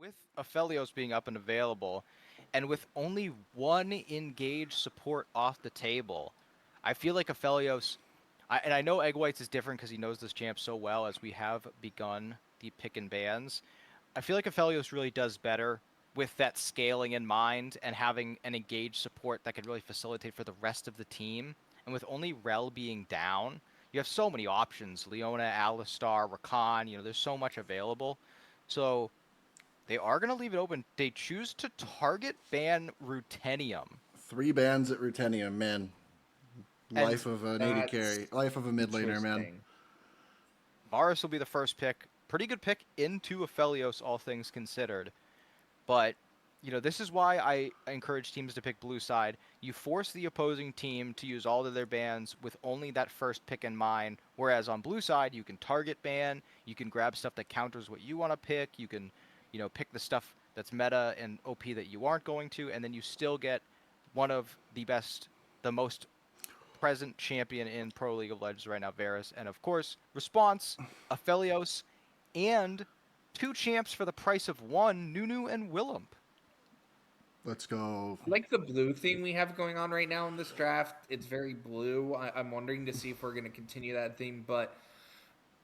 with Aphelios being up and available, and with only one engaged support off the table, I feel like Aphelios, and I know Eggwhites is different because he knows this champ so well as we have begun the pick and bans. I feel like Aphelios really does better with that scaling in mind and having an engaged support that could really facilitate for the rest of the team. And with only Rel being down, you have so many options. Leona, Alistar, Rakan, there's so much available. So they are going to leave it open. They choose to target ban Rutenium. 3 bans at Rutenium, man. And Life of an AD That's carry. Life of a mid laner, man. interesting. Varus will be the first pick. Pretty good pick into Aphelios, all things considered. But, this is why I encourage teams to pick blue side. You force the opposing team to use all of their bans with only that first pick in mind. Whereas on blue side, you can target ban, you can grab stuff that counters what you want to pick, you can, pick the stuff that's meta and OP that you aren't going to, and then you still get one of the most present champion in Pro League of Legends right now, Varus. And of course, response, Aphelios, and 2 champs for the price of 1, Nunu and Willump. Let's go. I like the blue theme we have going on right now in this draft. It's very blue. I'm wondering to see if we're going to continue that theme, but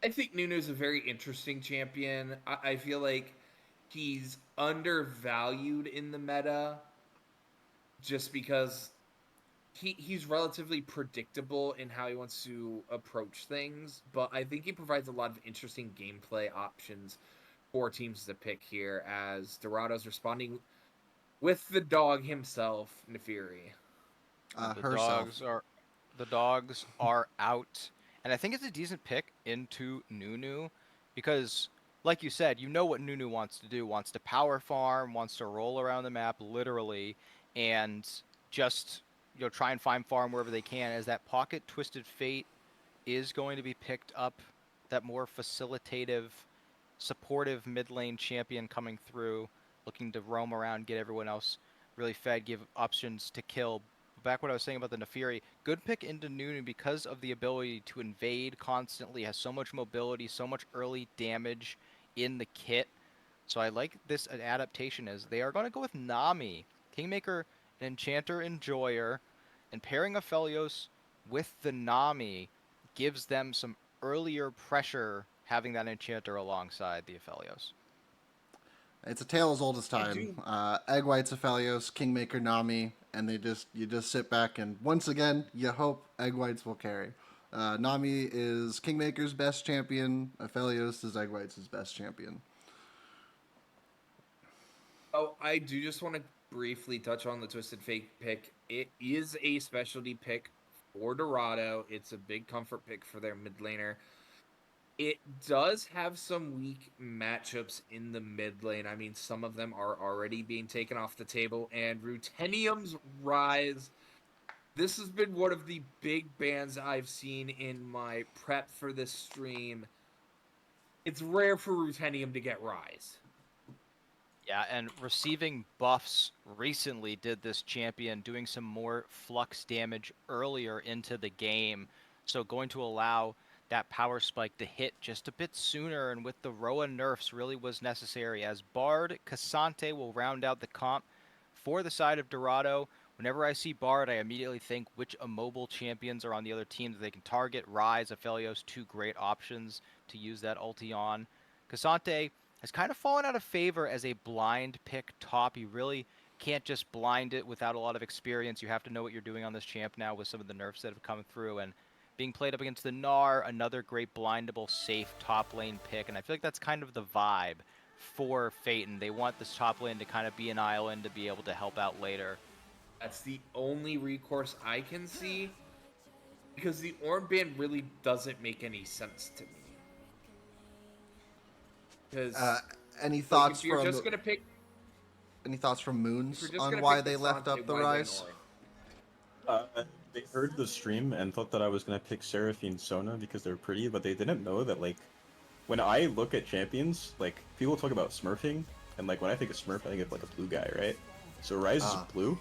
I think Nunu's a very interesting champion. I feel like he's undervalued in the meta just because he's relatively predictable in how he wants to approach things, but I think he provides a lot of interesting gameplay options for teams to pick here as Dorado's responding with the dog himself, Nefiri. Herself. The dogs are out. And I think it's a decent pick into Nunu because like you said, you know what Nunu wants to do. Wants to power farm, wants to roll around the map literally and just try and find farm wherever they can as that pocket twisted fate is going to be picked up, that more facilitative, supportive mid lane champion coming through, looking to roam around, get everyone else really fed, give options to kill. Back what I was saying about the Nefiri, good pick into Nunu because of the ability to invade constantly, has so much mobility, so much early damage in the kit. So I like this adaptation as they are going to go with Nami, Kingmaker, an Enchanter, Enjoyer, and pairing Aphelios with the Nami gives them some earlier pressure having that Enchanter alongside the Aphelios. It's a tale as old as I time. do. Eggwhites, Aphelios, Kingmaker, Nami, and you just sit back and once again you hope Eggwhites will carry. Nami is Kingmaker's best champion. Aphelios is Eggwhites' best champion. Oh, I do just want to briefly touch on the Twisted Fate pick. It is a specialty pick for Dorado. It's a big comfort pick for their mid laner. It does have some weak matchups in the mid lane. I mean, some of them are already being taken off the table. And Rutenium's Rise, this has been one of the big bans I've seen in my prep for this stream. It's rare for Rutenium to get Rise. Yeah, and receiving buffs recently did this champion, doing some more flux damage earlier into the game. So going to allow that power spike to hit just a bit sooner, and with the Roa nerfs really was necessary, as Bard, Cassante will round out the comp for the side of Dorado. Whenever I see Bard, I immediately think which immobile champions are on the other team that they can target. Rise, Aphelios, 2 great options to use that ulti on. Cassante has kind of fallen out of favor as a blind pick top. You really can't just blind it without a lot of experience. You have to know what you're doing on this champ now with some of the nerfs that have come through. And being played up against the Gnar, another great blindable, safe top lane pick. And I feel like that's kind of the vibe for Phaeton. They want this top lane to kind of be an island to be able to help out later. That's the only recourse I can see because the Orb Band really doesn't make any sense to me. Because Any like, thoughts if you're from just gonna pick, any thoughts from if you're Moons just on gonna why pick they left Cassante, up the why win Rise? Orb? They heard the stream and thought that I was gonna pick Seraphine Sona because they're pretty, but they didn't know that like when I look at champions, like people talk about smurfing, and like when I think of Smurf, I think of like a blue guy, right? So Rise is blue,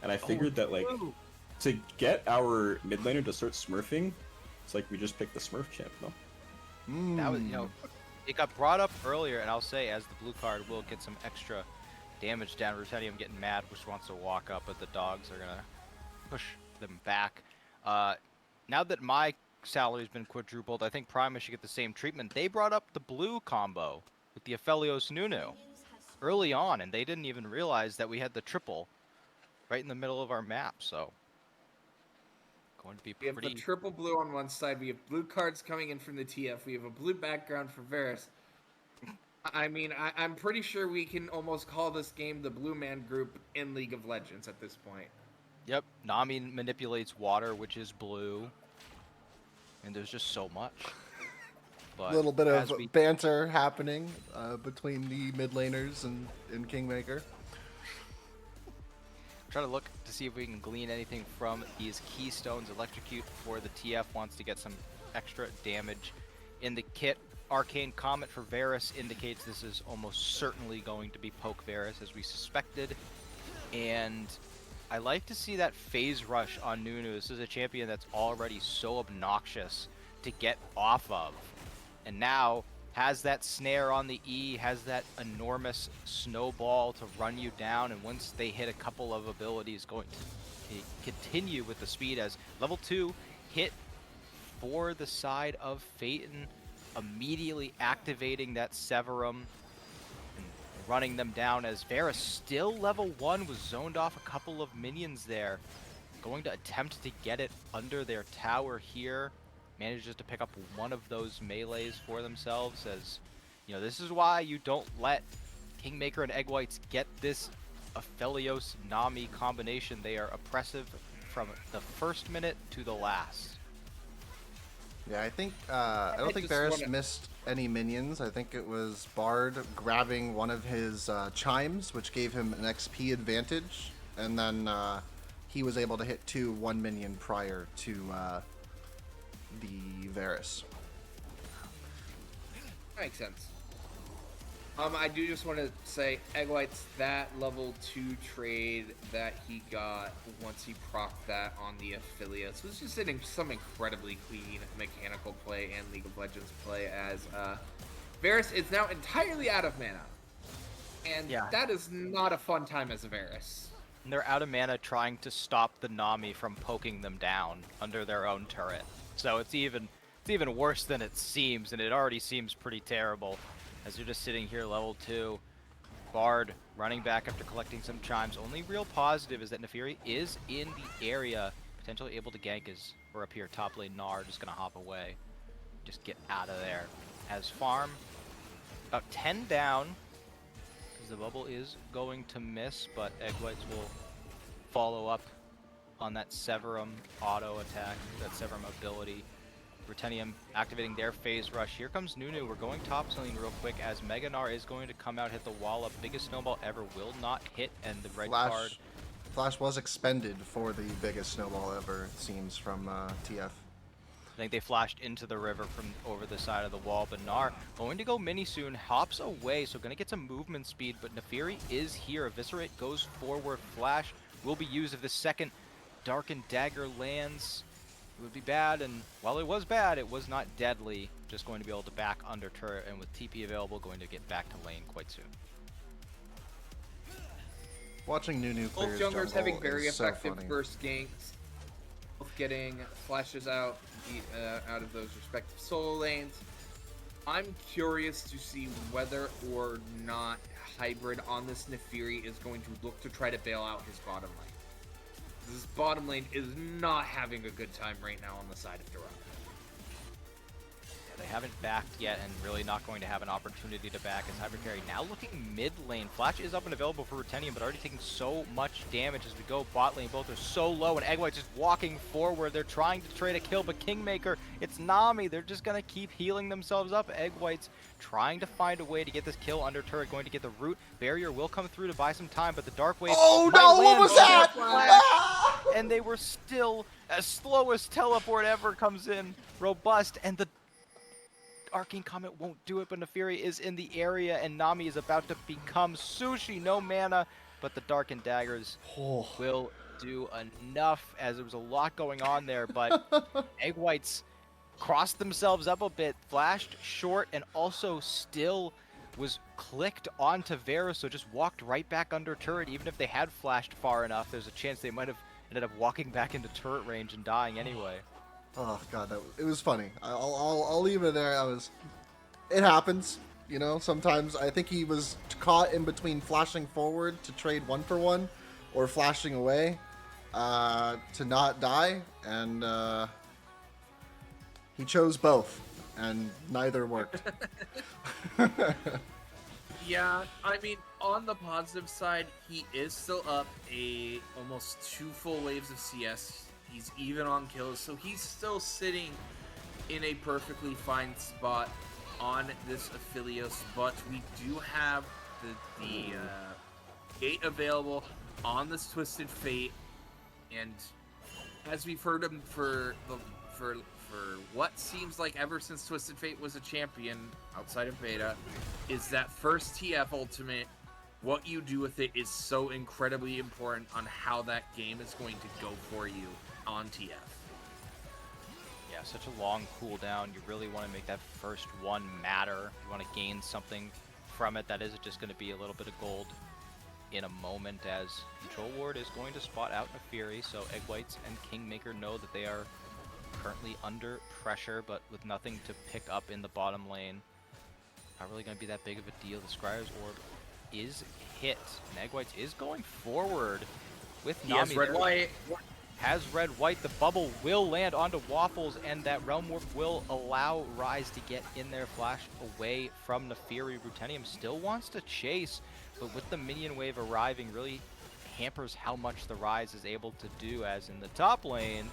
and I figured that like to get our mid laner to start smurfing, it's like we just pick the Smurf champ, no? That was, It got brought up earlier, and I'll say, as the blue card will get some extra damage down. Ruthenium getting mad, which wants to walk up, but the dogs are gonna push them back. Now that my salary's been quadrupled, I think Pr1mus should get the same treatment. They brought up the blue combo with the Aphelios Nunu early on, and they didn't even realize that we had the triple right in the middle of our map. So going to be We have the pretty. triple blue on one side. We have blue cards coming in from the TF. We have a blue background for Varus. I mean, I'm pretty sure we can almost call this game the Blue Man Group in League of Legends at this point. Yep, Nami manipulates water, which is blue, and there's just so much. A little bit of as we- banter happening between the mid laners and Kingmaker. Try to look to see if we can glean anything from these keystones. Electrocute for the TF wants to get some extra damage in the kit. Arcane Comet for Varus indicates this is almost certainly going to be poke Varus, as we suspected. And I like to see that phase rush on Nunu. This is a champion that's already so obnoxious to get off of. And now has that snare on the E, has that enormous snowball to run you down, and once they hit a couple of abilities, going to continue with the speed as level 2 hit for the side of Phaeton, immediately activating that Severum and running them down as Varus still level 1, was zoned off a couple of minions there. Going to attempt to get it under their tower here. Manages to pick up one of those melees for themselves, as you know, this is why you don't let Kingmaker and Eggwhites get this Aphelios Nami combination. They are oppressive from the first minute to the last. Yeah, I think I don't think Varus missed any minions. I think it was Bard grabbing one of his chimes, which gave him an XP advantage, and then he was able to hit 1 minion prior to the Varus. Makes sense. I do just want to say, Eggwhites, that level 2 trade that he got once he procced that on the Aphelios was just some incredibly clean mechanical play and League of Legends play, as Varus is now entirely out of mana. And that is not a fun time as a Varus. And they're out of mana trying to stop the Nami from poking them down under their own turret. So it's even worse than it seems, and it already seems pretty terrible. As you're just sitting here level 2, Bard running back after collecting some chimes. Only real positive is that Nefiri is in the area, potentially able to gank as we're up here top lane. Gnar just gonna hop away, just get out of there. As farm about 10 down, because the bubble is going to miss, but Eggwhites will follow up on that Severum auto attack, that Severum ability. Ruthenium activating their phase rush. Here comes Nunu. We're going top lane real quick, as Mega Gnar is going to come out, hit the wall up. Biggest snowball ever will not hit, and the red card. Flash was expended for the biggest snowball ever, it seems, from TF. I think they flashed into the river from over the side of the wall, but Gnar going to go mini soon, hops away, so gonna get some movement speed, but Nefiri is here. Eviscerate goes forward. Flash will be used if the second Darkened Dagger lands. It would be bad, and while it was bad, it was not deadly. Just going to be able to back under turret, and with TP available, going to get back to lane quite soon. Watching Nunu clear Both his junglers jungle having very is so effective funny. burst ganks. Both getting flashes out of those respective solo lanes. I'm curious to see whether or not Hybrid on this Nefiri is going to look to try to bail out his bottom lane. This bottom lane is not having a good time right now on the side of Dorado. They haven't backed yet, and really not going to have an opportunity to back as Hybrid Carry now looking mid lane. Flash is up and available for Ruthenium, but already taking so much damage as we go bot lane. Both are so low, and Eggwhites just walking forward. They're trying to trade a kill, but Kingmaker, it's Nami. They're just going to keep healing themselves up. Eggwhites trying to find a way to get this kill under turret, going to get the root. Barrier will come through to buy some time, but the Dark Wave Oh might no, what land was on their that? Flash, and they were still, as slow as teleport ever comes in, robust, and the Arcane Comet won't do it, but Nefiri is in the area, and Nami is about to become sushi. No mana, but the Darkened Daggers will do enough, as there was a lot going on there, but Eggwhites crossed themselves up a bit, flashed short, and also still was clicked onto Vera, so just walked right back under turret. Even if they had flashed far enough, there's a chance they might have ended up walking back into turret range and dying anyway. Oh god, it was funny. I'll leave it there. It happens. You know, sometimes I think he was caught in between flashing forward to trade 1-for-1 or flashing away to not die, and he chose both, and neither worked. Yeah, I mean, on the positive side, he is still up almost 2 full waves of CS. He's even on kills, so he's still sitting in a perfectly fine spot on this Aphelios, but we do have the gate available on this Twisted Fate, and as we've heard him for what seems like ever since Twisted Fate was a champion outside of beta, is that first TF ultimate. What you do with it is so incredibly important on how that game is going to go for you on TF. Yeah, such a long cooldown. You really want to make that first one matter. You want to gain something from it that isn't just going to be a little bit of gold in a moment, as Control Ward is going to spot out Nefiri, so Eggwhites and Kingmaker know that they are currently under pressure, but with nothing to pick up in the bottom lane. Not really going to be that big of a deal. The Scryer's Orb is hit, and Eggwhites is going forward with He has Nami. red-white. Has red-white. The bubble will land onto Waffles, and that Realm Warp will allow Rise to get in there, flash away from Nefiri. Rutenium still wants to chase, but with the minion wave arriving, really hampers how much the Rise is able to do, as in the top lane,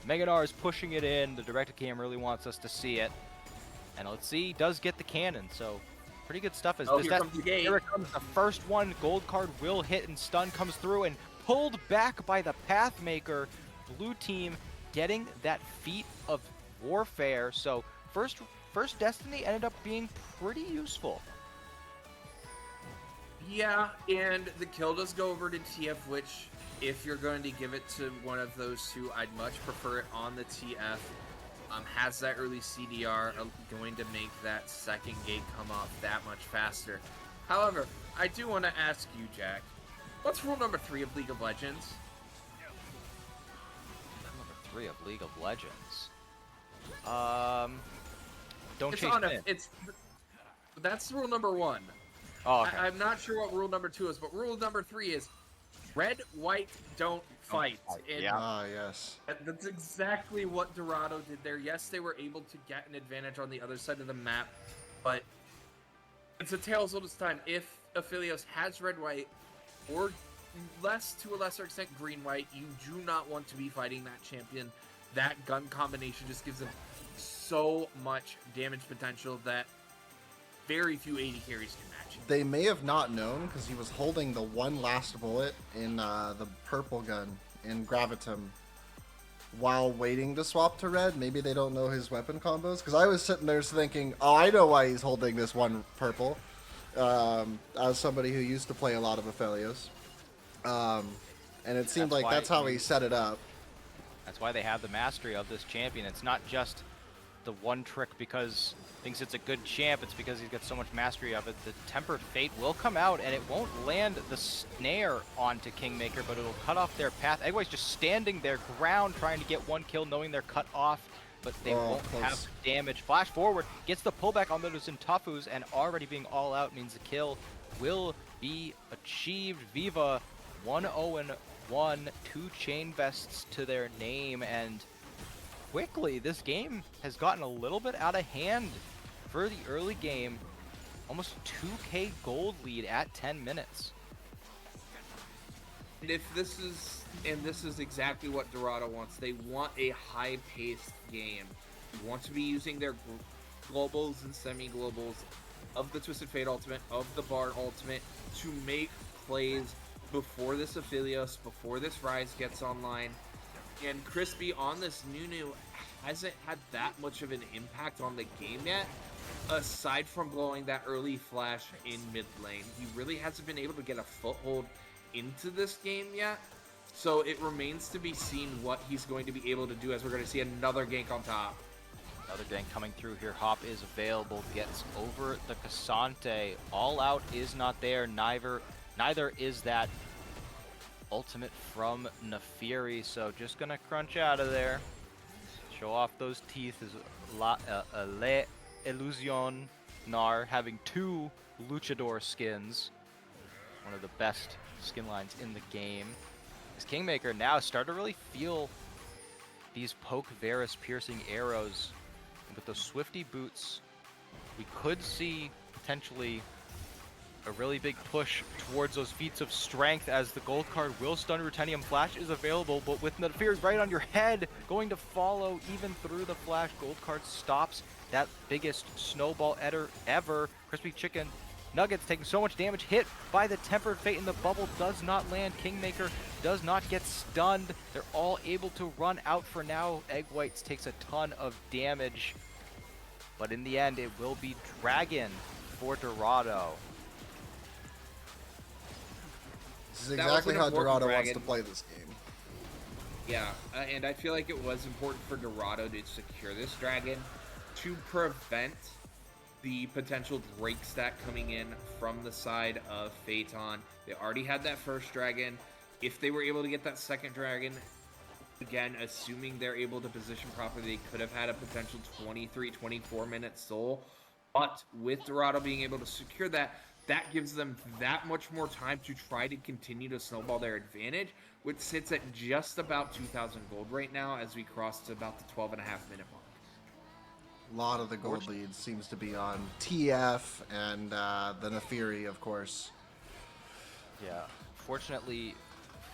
Meganar is pushing it in. The directed cam really wants us to see it. And let's see, he does get the cannon, so pretty good stuff. As Here comes the gate. Here it comes, the first one. Gold card will hit, and stun comes through and pulled back by the Pathmaker. Blue team getting that feat of warfare. So first Destiny ended up being pretty useful. Yeah, and the kill does go over to TF, which, if you're going to give it to one of those two, I'd much prefer it on the TF. Has that early CDR, going to make that second gate come off that much faster. However, I do want to ask you, Jack, what's rule number 3 of League of Legends? Number 3 of League of Legends. Don't chase in. That's rule number 1. Oh, okay. I'm not sure what rule number 2 is, but rule number 3 is red, white, don't fight. And Yeah. Ah, yes. that's exactly what Dorado did there. Yes, they were able to get an advantage on the other side of the map, but it's a tale as old as time. If Aphelios has red-white, or to a lesser extent green-white, you do not want to be fighting that champion. That gun combination just gives them so much damage potential that very few AD carries can match. They may have not known because he was holding the one last bullet in the purple gun in Gravitum while waiting to swap to red. Maybe they don't know his weapon combos, because I was sitting there thinking, oh, I know why he's holding this one purple, as somebody who used to play a lot of Aphelios. And it seemed like that's how he set it up. That's why they have the mastery of this champion. It's not just the one trick because thinks it's a good champ, it's because he's got so much mastery of it. The Tempered Fate will come out, and it won't land the snare onto Kingmaker, but it'll cut off their path. Eggwhites just standing their ground, trying to get one kill, knowing they're cut off, but they won't have damage. Flash forward, gets the pullback on those Intafus, and already being all out means the kill will be achieved. Viva 1-0-1, 2 chain vests to their name, and quickly this game has gotten a little bit out of hand for the early game. Almost 2k gold lead at 10 minutes. And this is exactly what Dorado wants. They want a high-paced game. They want to be using their globals and semi-globals of the Twisted Fate ultimate, of the Bard ultimate, to make plays before this Aphelios, before this Rise gets online. And Crispy on this Nunu hasn't had that much of an impact on the game yet, aside from blowing that early flash in mid lane. He really hasn't been able to get a foothold into this game yet, so it remains to be seen what he's going to be able to do, as we're going to see another gank on top. Another gank coming through here. Hop is available. Gets over the Cassante. All out is not there. Neither is that ultimate from Nefiri. So just gonna crunch out of there. Show off those teeth. Is Le Illusion Nar having 2 Luchador skins. One of the best skin lines in the game. As Kingmaker now start to really feel these poke Varus piercing arrows. And with those Swifty boots, we could see potentially a really big push towards those feats of strength as the gold card will stun Ruthenium. Flash is available, but with Nefiri right on your head, going to follow even through the flash. Gold card stops that biggest snowball ever. Crispy Chicken Nuggets taking so much damage, hit by the Tempered Fate, and the bubble does not land. Kingmaker does not get stunned. They're all able to run out for now. Eggwhites takes a ton of damage, but in the end, it will be Dragon for Dorado. This is exactly how Dorado wants to Dragon. play this game. Yeah, and I feel like it was important for Dorado to secure this dragon to prevent the potential Drake stack coming in from the side of Feitan. They already had that first dragon. If they were able to get that second dragon, again, assuming they're able to position properly, they could have had a potential 23, 24-minute soul. But with Dorado being able to secure that, that gives them that much more time to try to continue to snowball their advantage, which sits at just about 2,000 gold right now as we cross to about the 12.5-minute mark. A lot of the gold leads seems to be on TF and the Nefiri, of course. Yeah, fortunately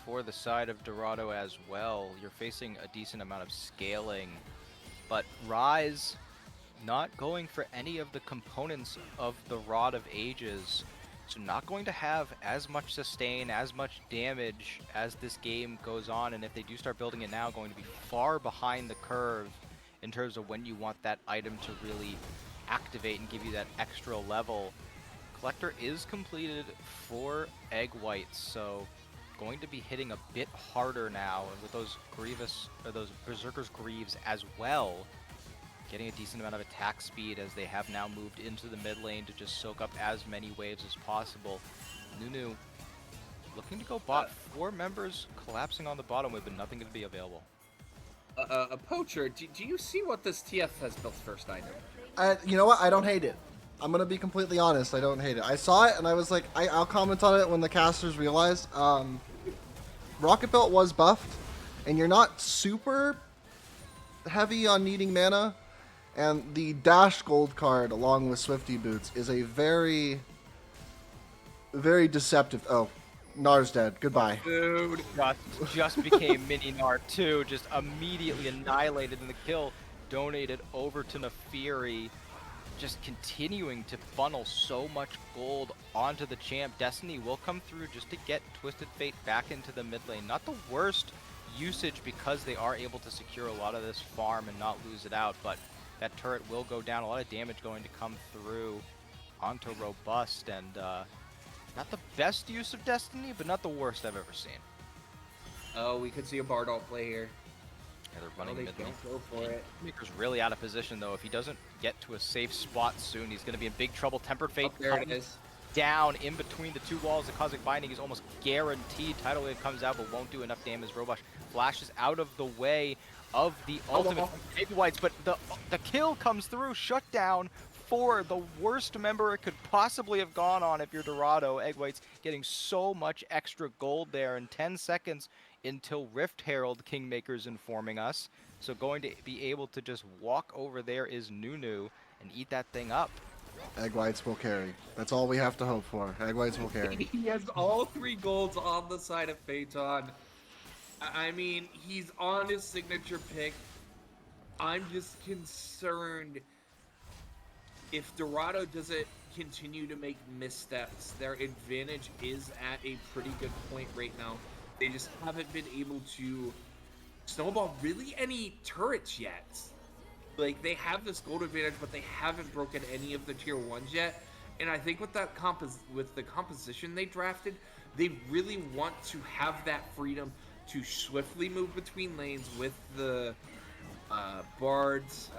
for the side of Dorado as well, you're facing a decent amount of scaling, but Rise not going for any of the components of the Rod of Ages, so not going to have as much sustain, as much damage as this game goes on, and if they do start building it now, going to be far behind the curve in terms of when you want that item to really activate and give you that extra level. Collector is completed for Eggwhites, so going to be hitting a bit harder now, and with those Grievous, or those Berserker's Greaves as well, getting a decent amount of attack speed as they have now moved into the mid lane to just soak up as many waves as possible. Nunu looking to go bot. 4 members collapsing on the bottom with, but nothing going to be available. A Poacher, do you see what this TF has built first item? You know what? I don't hate it. I'm gonna be completely honest. I don't hate it. I saw it and I was like, I'll comment on it when the casters realized. Rocket Belt was buffed, and you're not super heavy on needing mana. And the Dash Gold card, along with Swifty Boots, is a very, very deceptive. Oh, Nar's dead. Goodbye. Dude. Just became Mini Nar 2, just immediately annihilated, and the kill donated over to Nefiri, just continuing to funnel so much gold onto the champ. Destiny will come through just to get Twisted Fate back into the mid lane. Not the worst usage because they are able to secure a lot of this farm and not lose it out, but that turret will go down. A lot of damage going to come through onto Robust, and not the best use of Destiny, but not the worst I've ever seen. Oh, we could see a Bardol play here. Yeah, they're running They mid lane. don't go for it. Maker's really out of position, though. If he doesn't get to a safe spot soon, he's going to be in big trouble. Tempered Fate Oh, there it comes is. down in between the 2 walls. The Cosmic Binding is almost guaranteed. Tidal Wave comes out, but won't do enough damage. Robosh flashes out of the way of the ultimate Eggwhites, but the kill comes through. Shut down for the worst member it could possibly have gone on if you're Dorado. Eggwhites getting so much extra gold there in 10 seconds until Rift Herald Kingmaker's informing us. So going to be able to just walk over there is Nunu and eat that thing up. Eggwhites will carry. That's all we have to hope for. Eggwhites will carry. He has all 3 golds on the side of Phaeton. I mean, he's on his signature pick. I'm just concerned if Dorado doesn't continue to make missteps. Their advantage is at a pretty good point right now. They just haven't been able to snowball really any turrets yet. Like, they have this gold advantage, but they haven't broken any of the tier 1s yet. And I think with that with the composition they drafted, they really want to have that freedom to swiftly move between lanes with the bards,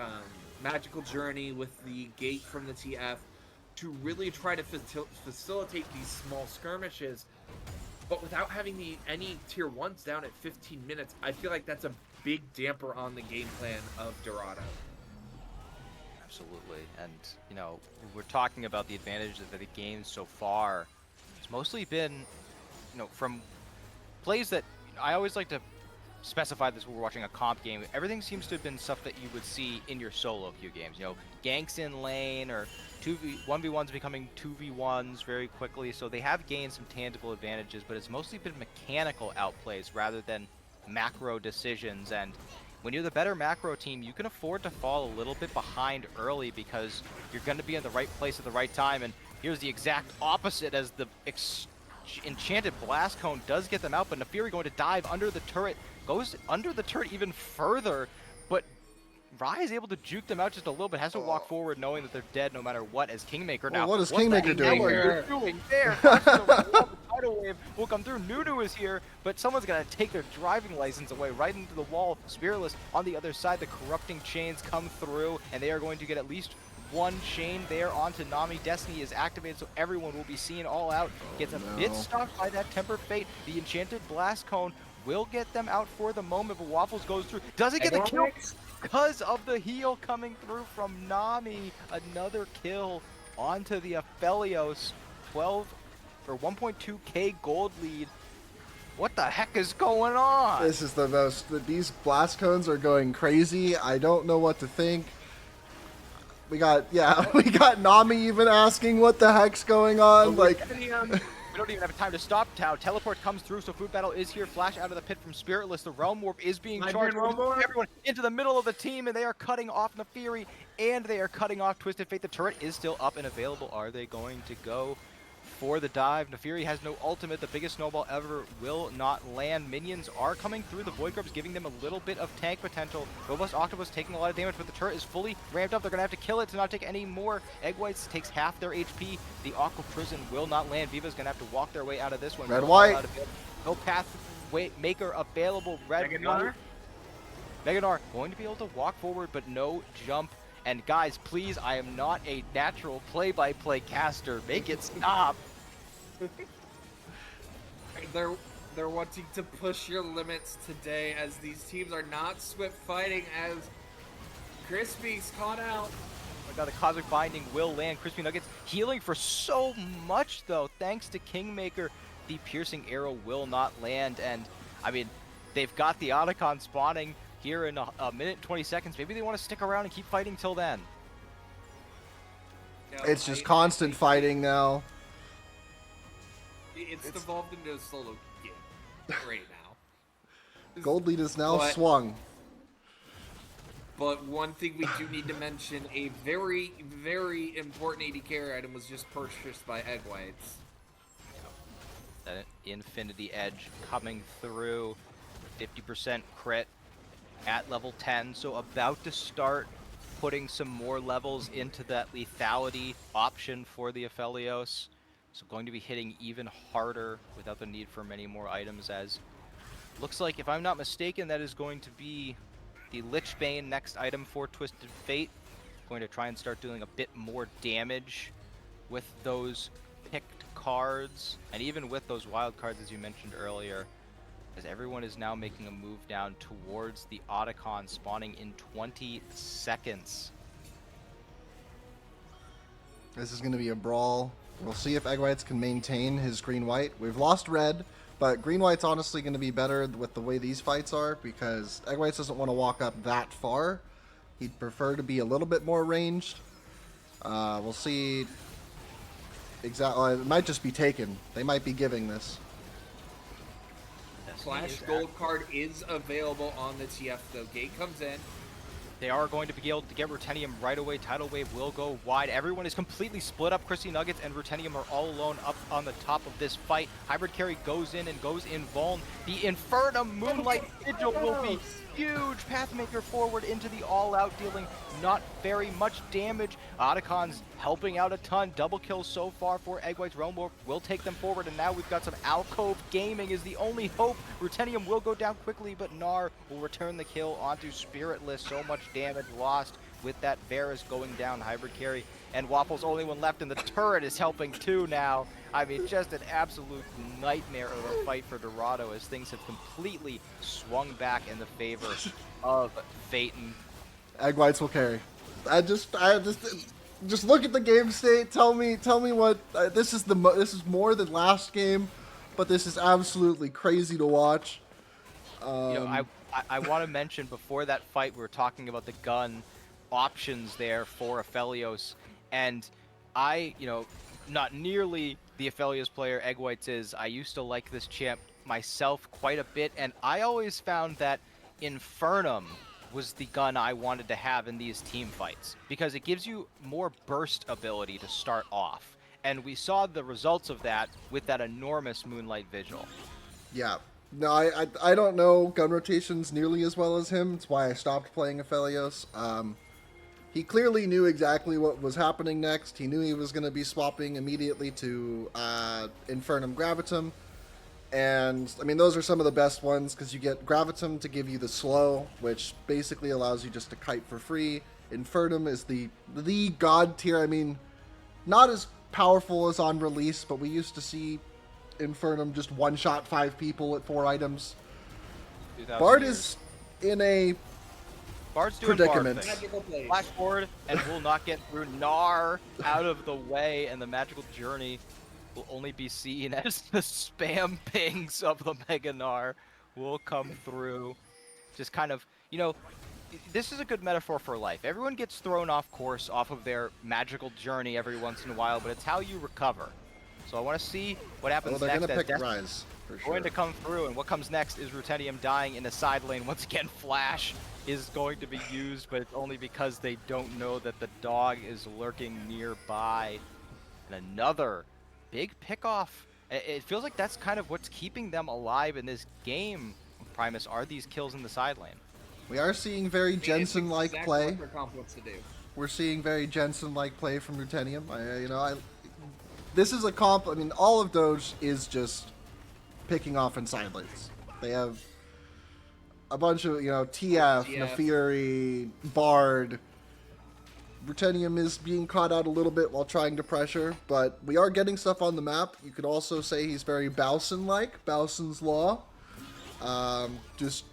magical journey with the gate from the TF to really try to facilitate these small skirmishes, but without having any tier 1s down at 15 minutes, I feel like that's a big damper on the game plan of Dorado. Absolutely. And, you know, we're talking about the advantages that it gained so far. It's mostly been, you know, from plays that I always like to specify this when we're watching a comp game. Everything seems to have been stuff that you would see in your solo queue games. You know, ganks in lane or 1v1s becoming 2v1s very quickly. So they have gained some tangible advantages, but it's mostly been mechanical outplays rather than macro decisions. And when you're the better macro team, you can afford to fall a little bit behind early because you're going to be in the right place at the right time. And here's the exact opposite, as the enchanted blast cone does get them out, but Naafiri going to dive under the turret, goes under the turret even further, but Rai is able to juke them out just a little bit, has to walk forward knowing that they're dead no matter what, as Kingmaker now. What is Kingmaker doing here? here? Doing there? The tidal wave will come through. Nunu is here, but someone's going to take their driving license away right into the wall. Spiritless on the other side, the corrupting chains come through, and they are going to get at least one chain there onto Nami. Destiny is activated, so everyone will be seen all out. Gets a bit stopped by that Tempered Fate. The Enchanted Blast Cone will get them out for the moment, but Waffles goes through. Doesn't get the kill because of the heal coming through from Nami. Another kill onto the Aphelios. 1.2k gold lead. What the heck is going on? This is the most. These blast cones are going crazy. I don't know what to think. We got Nami even asking what the heck's going on. Like, we don't even have time to stop. Tau teleport comes through, so Food Battle is here. Flash out of the pit from Spiritless. The Realm Warp is being charged. Everyone into the middle of the team, and they are cutting off Naafiri, and they are cutting off Twisted Fate. The turret is still up and available. Are they going to go for the dive? Naafiri has no ultimate. The biggest snowball ever will not land. Minions are coming through. The Void Grubs giving them a little bit of tank potential. Robust Octopus taking a lot of damage, but the turret is fully ramped up. They're going to have to kill it to not take any more. Eggwhites takes half their HP. The Aqua Prison will not land. Viva's going to have to walk their way out of this one. Red White. No path maker available. Red White. Meganar going to be able to walk forward, but no jump. And guys, please, I am not a natural play-by-play caster. Make it stop. They're wanting to push your limits today, as these teams are not swift fighting, as Crispy's caught out. Oh my god, the Cosmic Binding will land. Crispy Nuggets healing for so much, though, thanks to Kingmaker. The Piercing Arrow will not land, and, I mean, they've got the Otacon spawning here in a minute and 20 seconds. Maybe they want to stick around and keep fighting till then. No, it's just constant fighting now. It's evolved into a solo game right now. Gold lead is now swung. But one thing we do need to mention, a very, very important AD carry item was just purchased by Eggwhites. That Infinity Edge coming through. 50% crit at level 10, so about to start putting some more levels into that lethality option for the Aphelios. So going to be hitting even harder without the need for many more items, as looks like, if I'm not mistaken, that is going to be the Lichbane next item for Twisted Fate. Going to try and start doing a bit more damage with those picked cards, and even with those wild cards as you mentioned earlier, as everyone is now making a move down towards the Otacon, spawning in 20 seconds. This is going to be a brawl. We'll see if Eggwhites can maintain his green-white. We've lost red, but green-white's honestly going to be better with the way these fights are, because Eggwhites doesn't want to walk up that far. He'd prefer to be a little bit more ranged. We'll see. Exactly. It might just be taken. They might be giving this. Flash gold card is available on the TF, though. Gate comes in. They are going to be able to get Ruthenium right away. Tidal Wave will go wide. Everyone is completely split up. Crispy Nuggets and Ruthenium are all alone up on the top of this fight. Hybrid Carry goes in and goes in Vuln. The Infernum Moonlight Vigil will be huge. Pathmaker forward into the all-out, dealing not very much damage. Otacon's helping out a ton. Double kills so far for Eggwhites. Realm Warp will take them forward, and now we've got some Alcove Gaming is the only hope. Ruthenium will go down quickly, but Gnar will return the kill onto Spiritless. So much damage lost with that Varus going down hybrid carry, and Waffle's only one left, and the turret is helping too now. I mean, just an absolute nightmare of a fight for Dorado as things have completely swung back in the favor of Phaeton. Eggwhites will carry. I just look at the game state. Tell me what this is. This is more than last game, but this is absolutely crazy to watch. You know, I want to mention before that fight, we were talking about the gun options there for Aphelios, and you know, not nearly the Aphelios player Eggwhites is. I used to like this champ myself quite a bit, and I always found that Infernum was the gun I wanted to have in these team fights because it gives you more burst ability to start off, and we saw the results of that with that enormous Moonlight Vigil. Yeah. No, I don't know gun rotations nearly as well as him. That's why I stopped playing Aphelios. He clearly knew exactly what was happening next. He knew he was going to be swapping immediately to Infernum Gravitum. And, I mean, those are some of the best ones because you get Gravitum to give you the slow, which basically allows you just to kite for free. Infernum is the god tier. I mean, not as powerful as on release, but we used to see Infernum just one-shot 5 people at 4 items. Bard is in a Bard's doing predicament. Bard things. Flash forward and will not get through. Gnar out of the way, and the magical journey will only be seen as the spam pings of the Mega Gnar will come through. Just kind of, you know, this is a good metaphor for life. Everyone gets thrown off course off of their magical journey every once in a while, but it's how you recover. So I want to see what happens they're next. They're going to pick Rise, for sure. Going to come through, and what comes next is Ruthenium dying in the side lane. Once again, Flash is going to be used, but it's only because they don't know that the dog is lurking nearby. And another big pickoff. It feels like that's kind of what's keeping them alive in this game, Pr1mus, are these kills in the side lane. We are seeing very Jensen-like exactly play. What their comp wants to do. We're seeing very Jensen-like play from Ruthenium. This is a comp. I mean, all of Doge is just picking off in side lanes. They have a bunch of, TF, Nefiri, Bard. Ruthenium is being caught out a little bit while trying to pressure, but we are getting stuff on the map. You could also say he's very Bowson-like, Bowson's Law. Just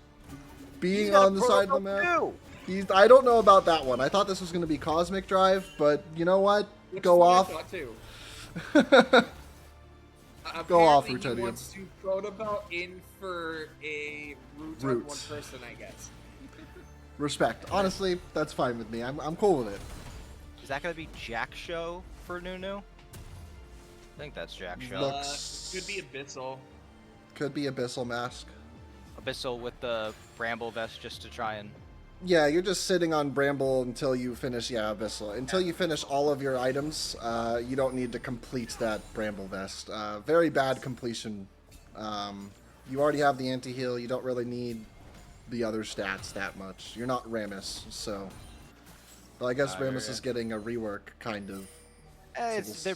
being on the side of the map. I don't know about that one. I thought this was going to be Cosmic Drive, but you know what? Go off. Go off, Ruthenium. He wants to protobelt in for a root on one person, I guess. Respect. Honestly, that's fine with me. I'm cool with it. Is that going to be Jack Show for Nunu? I think that's Jack Show. Could be Abyssal. Could be Abyssal Mask. Abyssal with the Bramble Vest just to try and... Yeah, you're just sitting on Bramble until you finish, Abyssal. Until you finish all of your items, you don't need to complete that Bramble Vest. Very bad completion. You already have the anti-heal, you don't really need the other stats that much. You're not Rammus, so... Well, I guess Rammus is getting a rework, kind of.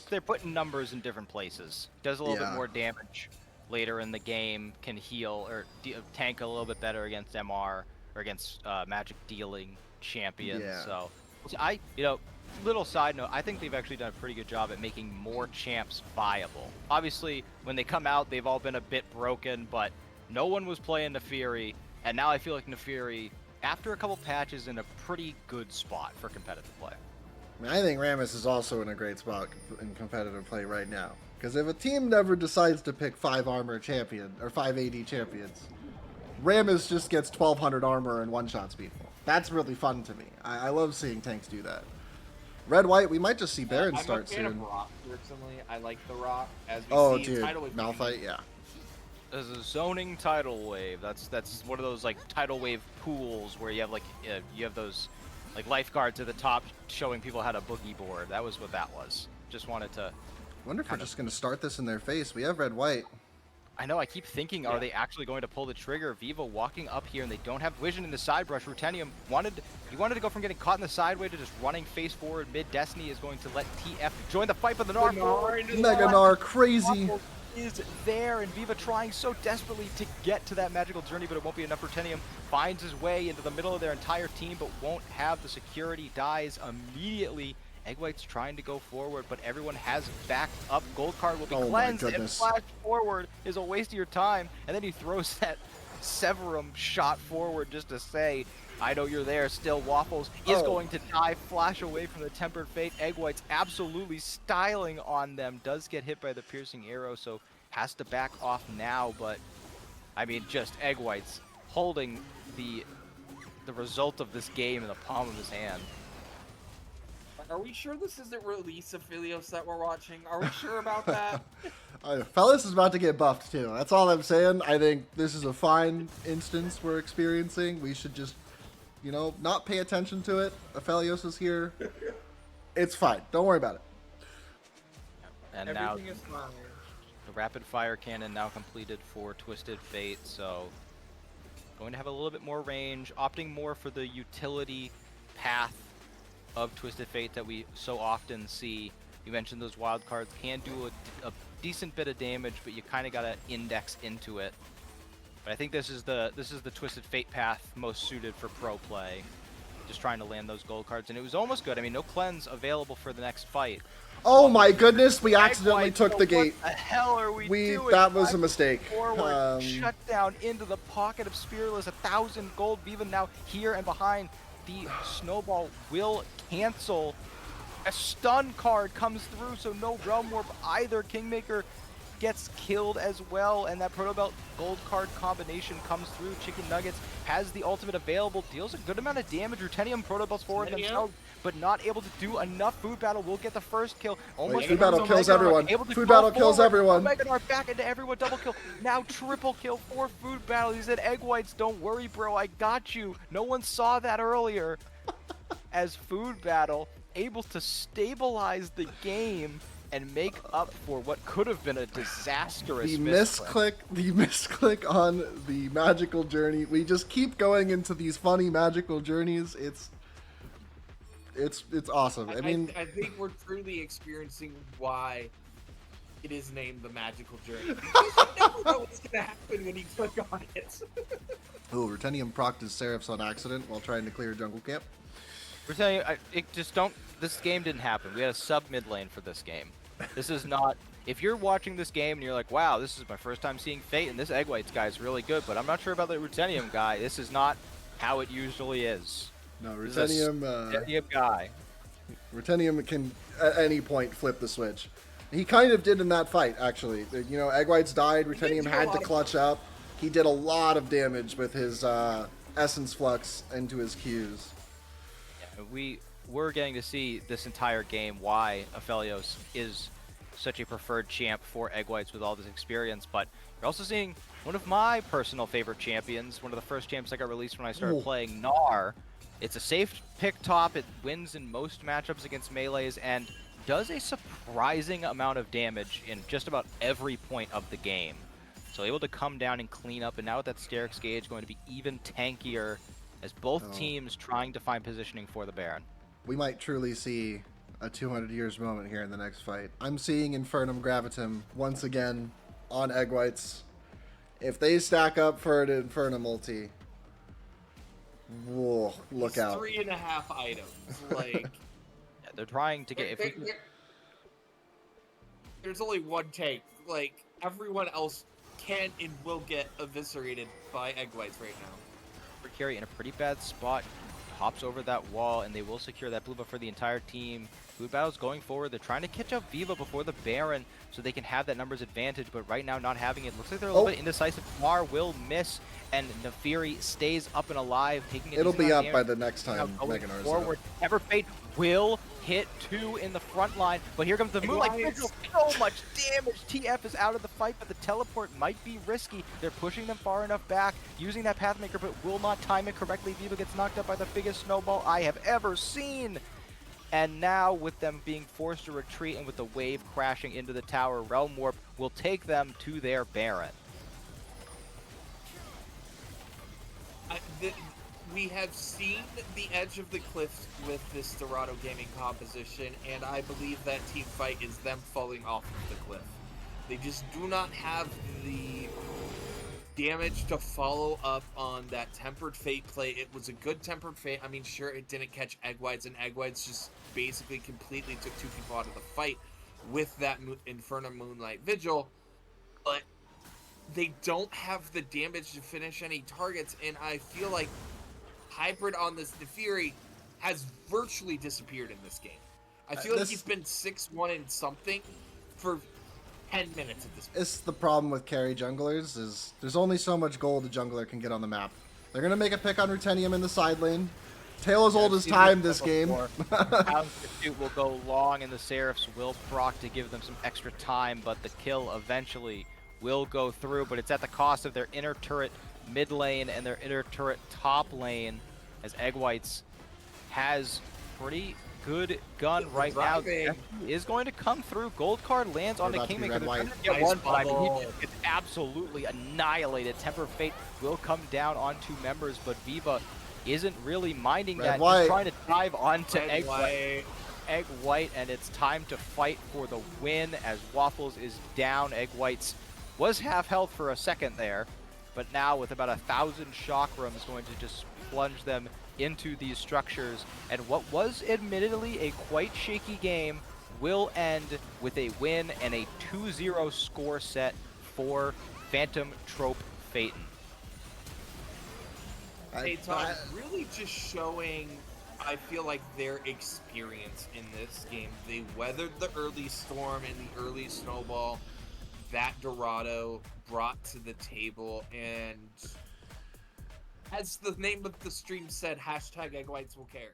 They're putting numbers in different places. Does a little bit more damage later in the game, can heal, or tank a little bit better against MR, or against magic dealing champions. Yeah. So, little side note, I think they've actually done a pretty good job at making more champs viable. Obviously, when they come out, they've all been a bit broken, but no one was playing Nefiri, and now I feel like Nefiri, after a couple patches, in a pretty good spot for competitive play. I think Rammus is also in a great spot in competitive play right now. Because if a team never decides to pick 5 armor champion, or 5 AD champions, Rammus just gets 1200 armor and one-shots people. That's really fun to me. I love seeing tanks do that. Red-White, we might just see Baron start soon. I'm a fan of Rock, personally. I like the Rock. As we see, dude, Tidal Wave Malphite, yeah. There's a zoning tidal wave. That's one of those like tidal wave pools where you have those like lifeguards at the top showing people how to boogie board. That was what that was. Just wanted to. Wonder if we're just gonna start this in their face. We have Red-White. I know. I keep thinking, are they actually going to pull the trigger? Vivo walking up here, and they don't have vision in the side brush. Ruthenium wanted to go from getting caught in the sideway to just running face forward. Mid Destiny is going to let TF join the fight, but the Gnar. Mega Gnar, crazy. is there, and Viva trying so desperately to get to that magical journey, but it won't be enough. Protenium finds his way into the middle of their entire team, but won't have the security, dies immediately. Eggwhites trying to go forward, but everyone has backed up. Gold card will be Oh my cleansed, and goodness. flash forward is a waste of your time, and then he throws that Severum shot forward just to say, I know you're there. Still, Waffles is going to die, flash away from the Tempered Fate. Eggwhites absolutely styling on them. Does get hit by the piercing arrow, so has to back off now. But I mean, just Eggwhites holding the result of this game in the palm of his hand. Are we sure this isn't release Aphelios that we're watching? Are we sure about that? Fellas is about to get buffed too. That's all I'm saying. I think this is a fine instance we're experiencing. We should just, you know, not pay attention to it. Aphelios is here. It's fine. Don't worry about it. And Everything now is fine. the rapid fire cannon now completed for Twisted Fate, so going to have a little bit more range, opting more for the utility path of Twisted Fate that we so often see. You mentioned those wild cards can do a decent bit of damage, but you kind of got to index into it. But I think this is the Twisted Fate path most suited for pro play. Just trying to land those gold cards, and it was almost good. I mean, no cleanse available for the next fight. Oh my goodness, we accidentally Eggwhites, took the gate. What the hell are we doing? That was a mistake. Forward, shut down into the pocket of Spearless. 1,000 gold. Viva now here and behind. The snowball will cancel. A stun card comes through, so no Realm Warp either. Kingmaker gets killed as well, and that Proto Belt gold card combination comes through. Chicken Nuggets has the ultimate available, deals a good amount of damage. Rutenium Proto Belts forward themselves, but not able to do enough. Food Battle will get the first kill. Wait, Food Battle kills everyone. Food Battle kills everyone. Meganar back into everyone, double kill. Now triple kill for Food Battle. He said, Eggwhites, don't worry, bro, I got you. No one saw that earlier. As Food Battle able to stabilize the game and make up for what could have been a disastrous misclick. The misclick on the magical journey. We just keep going into these funny magical journeys. It's awesome. I mean, I think we're truly experiencing why it is named the magical journey. Because you never know what's gonna happen when you click on it. oh, Rutenium procced his Seraphs on accident while trying to clear jungle camp. We're telling you, this game didn't happen. We had a sub mid lane for this game. This is not, if you're watching this game and you're like, wow, this is my first time seeing Fate and this Eggwhites guy is really good, but I'm not sure about the Rutenium guy. This is not how it usually is. No, Rutenium, guy. Rutenium can at any point flip the switch. He kind of did in that fight, actually. You know, Eggwhites died, Rutenium had to clutch up. He did a lot of damage with his Essence Flux into his Qs. Yeah, we're getting to see this entire game why Aphelios is such a preferred champ for Eggwhites with all this experience, but you're also seeing one of my personal favorite champions, one of the first champs I got released when I started playing Gnar. It's a safe pick top, it wins in most matchups against melees, and does a surprising amount of damage in just about every point of the game. So able to come down and clean up, and now with that Sterix gauge going to be even tankier as both teams trying to find positioning for the Baron. We might truly see a 200 years moment here in the next fight. I'm seeing Infernum Gravitum once again on Eggwhites. If they stack up for an Infernum ulti, whoa, look out. 3.5 items. Like, Yeah, they're trying to get... There's only one take. Like, everyone else can and will get eviscerated by Eggwhites right now. Carry in a pretty bad spot, hops over that wall, and they will secure that blue buff for the entire team. Food Battle's going forward. They're trying to catch up Viva before the Baron so they can have that numbers advantage, but right now not having it. Looks like they're a little bit indecisive. Gnar will miss, and Nefiri stays up and alive, taking it. It'll be up by the next time Meganar's forward. Everfate will hit 2 in the front line, but here comes the Moonlight Vigil. So much damage. TF is out of the fight, but the teleport might be risky. They're pushing them far enough back, using that Pathmaker, but will not time it correctly. Viva gets knocked up by the biggest snowball I have ever seen. And now, with them being forced to retreat and with the wave crashing into the tower, Realm Warp will take them to their Baron. We have seen the edge of the cliff with this Dorado gaming composition, and I believe that team fight is them falling off of the cliff. They just do not have the damage to follow up on that Tempered Fate play. It was a good Tempered Fate. I mean, sure, it didn't catch Eggwhites, and Eggwhites just basically completely took 2 people out of the fight with that Inferno Moonlight Vigil, but they don't have the damage to finish any targets, and I feel like Hybrid on this Fury has virtually disappeared in this game. I feel like he's been 6-1 and something for 10 minutes at this point. It's the problem with carry junglers is there's only so much gold a jungler can get on the map. They're gonna make a pick on Rutenium in the side lane. Tail as old as time this game. Pound Pursuit will go long, and the Seraphs will proc to give them some extra time, but the kill eventually will go through, but it's at the cost of their inner turret mid lane and their inner turret top lane, as Eggwhites has pretty good gun right now. Is going to come through. Gold card lands on the Kingmaker. They're trying to get one, but I mean, he gets absolutely annihilated. Temper Fate will come down on 2 members, but Viva isn't really minding that. He's trying to dive onto Eggwhite, and it's time to fight for the win as Waffles is down. Eggwhites was half health for a second there, but now with about 1,000 chakram is going to just plunge them into these structures, and what was admittedly a quite shaky game will end with a win and a 2-0 score set for Phantom Troupe Phaeton. Phaeton really just showing, I feel like, their experience in this game. They weathered the early storm and the early snowball that Dorado brought to the table, and as the name of the stream said, hashtag Eggwhites will carry.